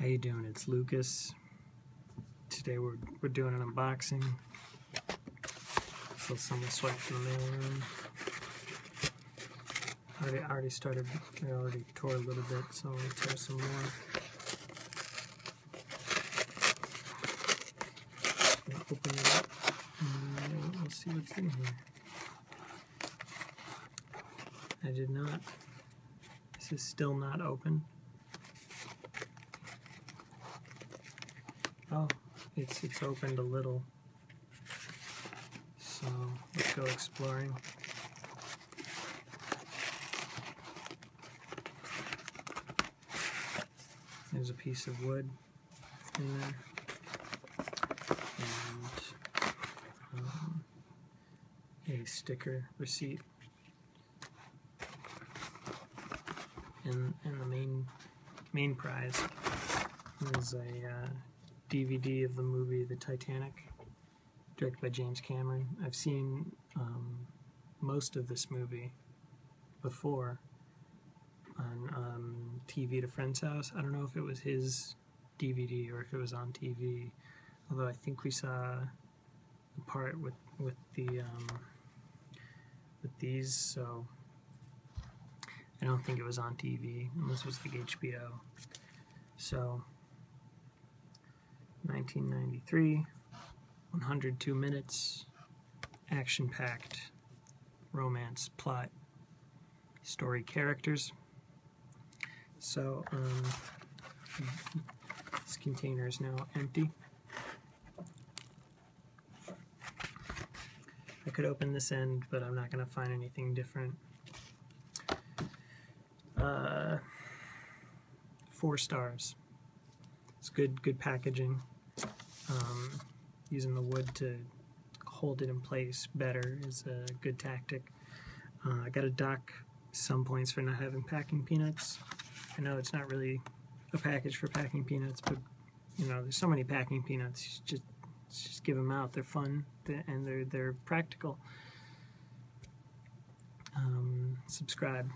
How you doing? It's Lucas. Today we're doing an unboxing. So someone swiped in the mailroom. I already tore a little bit, so I'm gonna tear some more. I'm gonna open it up and we'll see what's in here. I did not. This is still not open. Oh, it's opened a little. So let's go exploring. There's a piece of wood in there, and a sticker receipt, and the main prize is a DVD of the movie The Titanic, directed by James Cameron. I've seen most of this movie before on TV at a friend's house. I don't know if it was his DVD or if it was on TV, although I think we saw the part with these, so I don't think it was on TV, unless it was like HBO. So 1993, 102 minutes, action-packed, romance, plot, story, characters. So this container is now empty. I could open this end, but I'm not going to find anything different. 4 stars. It's good packaging. Using the wood to hold it in place better is a good tactic. I got to dock some points for not having packing peanuts. I know it's not really a package for packing peanuts, but you know, there's so many packing peanuts. Just give them out. They're fun and they're practical. Subscribe.